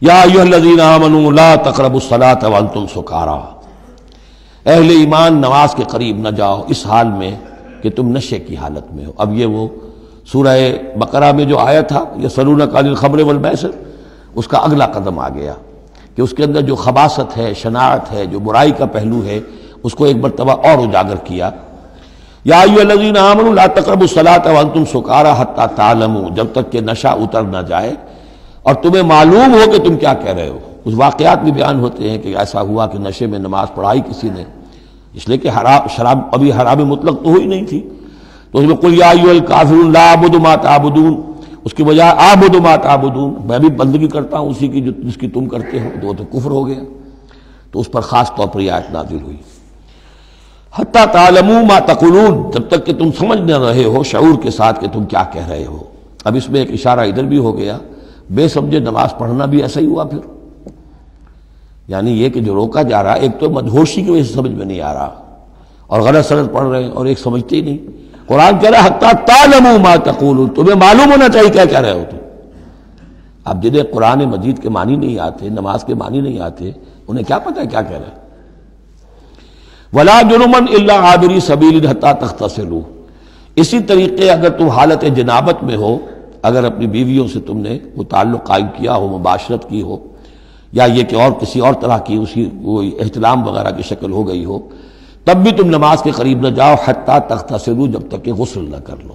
یا ایھا الذین آمنوا لا تقربوا الصلاۃ وانتم سکارا، اہل ایمان نماز کے قریب نہ جاؤ اس حال میں کہ تم نشے کی حالت میں ہو۔ اب یہ وہ سورہ بقرہ میں جو آیا تھا یسألونک عن الخمر والمیسر، اس کا اگلا قدم آ گیا کہ اس کے اندر جو خباثت ہے، شناعت ہے، جو برائی کا پہلو ہے، اس کو ایک مرتبہ اور اجاگر کیا۔ یا ایھا الذین آمنوا لا تقربوا الصلاۃ وانتم سکارا حتی تعلموا، جب تک کہ نشہ اتر نہ جائے اور تمہیں معلوم ہو کہ تم کیا کہہ رہے ہو۔ اس واقعات بھی بیان ہوتے ہیں کہ ایسا ہوا کہ نشے میں نماز پڑھائی کسی نے، اس لیے کہ شراب ابھی حرام مطلق تو ہوئی نہیں تھی، تو اس میں قل یا ایھا الکافرون لا اعبد ما تعبدون، اس کی بجائے اعبد ما تعبدون، میں بھی بندگی کرتا ہوں اسی کی جس کی تم کرتے ہو، تو کفر ہو گیا۔ تو اس پر خاص طور پر یہ آیت نازل ہوئی، حتی تعلموا ما تقولون، جب تک کہ تم سمجھ نہ رہے ہو شعور کے ساتھ کہ تم کیا کہہ رہے ہو۔ اب اس میں ایک اشارہ ادھر بھی ہو گیا، بے سمجھے نماز پڑھنا بھی ایسا ہی ہوا پھر، یعنی یہ کہ جو روکا جا رہا ہے، ایک تو مدہوشی کی وجہ سے سمجھ میں نہیں آ رہا اور غلط سلط پڑھ رہے ہیں، اور ایک سمجھتے ہی نہیں۔ قرآن کہہ رہا ہے حتی تعلموا ما تقولون، تمہیں معلوم ہونا چاہیے کیا کہہ رہے ہو تم۔ اب جنہیں قرآن مجید کے معنی نہیں آتے، نماز کے معنی نہیں آتے، انہیں کیا پتہ ہے کیا کہہ رہے ہیں۔ وَلَا جُنُبًا إِلَّا عَابِرِي سَبِيلٍ حَتَّىٰ تَغْتَسِلُوا، اسی طریقے اگر تم حالت جنابت میں ہو، اگر اپنی بیویوں سے تم نے وہ تعلق قائم کیا ہو، مباشرت کی ہو، یا یہ کہ اور کسی اور طرح کی اسی وہ احتلام وغیرہ کی شکل ہو گئی ہو، تب بھی تم نماز کے قریب نہ جاؤ حتیٰ تغتسلوا، جب تک کہ غسل نہ کر لو۔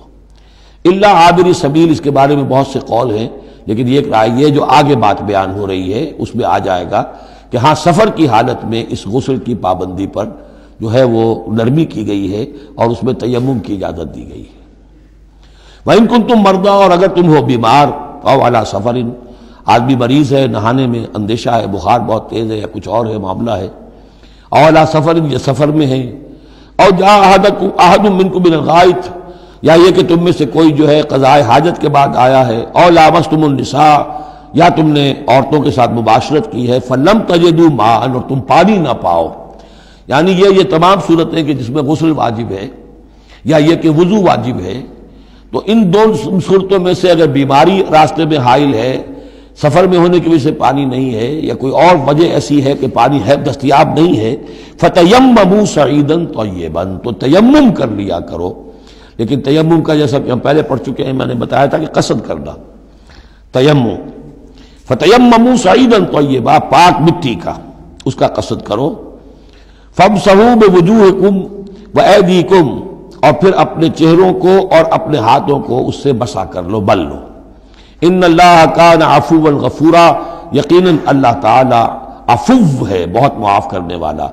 الا عابری سبیل، اس کے بارے میں بہت سے قول ہیں، لیکن یہ رائے یہ جو آگے بات بیان ہو رہی ہے اس میں آ جائے گا کہ ہاں سفر کی حالت میں اس غسل کی پابندی پر جو ہے وہ نرمی کی گئی ہے اور اس میں تیمم کی اجازت دی گئی ہے۔ وَإِن كُنتُم مَرْضَىٰ، اور اگر تم ہو بیمار، أَوْ عَلَىٰ سَفَرٍ، آدمی مریض ہے، نہانے میں اندیشہ ہے، بخار بہت تیز ہے یا کچھ اور ہے معاملہ ہے، أَوْ عَلَىٰ سَفَرٍ، یہ سفر میں ہے، أَوْ جَاءَ أَحَدٌ مِّنكُم مِّنَ الْغَائِطِ، یا یہ کہ تم میں سے کوئی جو ہے قضاء حاجت کے بعد آیا ہے، أَوْ لَامَسْتُمُ النِّسَاءَ، یا تم نے عورتوں کے ساتھ مباشرت کی ہے، فَلَمْ تَجِدُوا مَاءً، اور تم پانی نہ پاؤ، یعنی یہ تمام صورتیں کہ جس میں غسل واجب ہے یا یہ کہ وضو واجب ہے، تو ان دو صورتوں میں سے اگر بیماری راستے میں حائل ہے، سفر میں ہونے کی وجہ سے پانی نہیں ہے، یا کوئی اور وجہ ایسی ہے کہ پانی ہے دستیاب نہیں ہے، فَتَيَمَّمُوا صَعِيدًا طَيِّبًا، تو تیمم کر لیا کرو۔ لیکن تیمم کا جیسا کہ ہم پہلے پڑھ چکے ہیں، میں نے بتایا تھا کہ قصد کرنا، تیمم، فَتَيَمَّمُوا صَعِيدًا طَيِّبًا، پاک مٹی کا، اس کا قصد کرو۔ فَامْسَحُوا بِوُجُوهِكُمْ وَأَيْدِيكُمْ، اور پھر اپنے چہروں کو اور اپنے ہاتھوں کو اس سے مسح کر لو، بل لو۔ ان اللہ کان عفوا غفورا، یقیناً اللہ تعالی عفو ہے، بہت معاف کرنے والا۔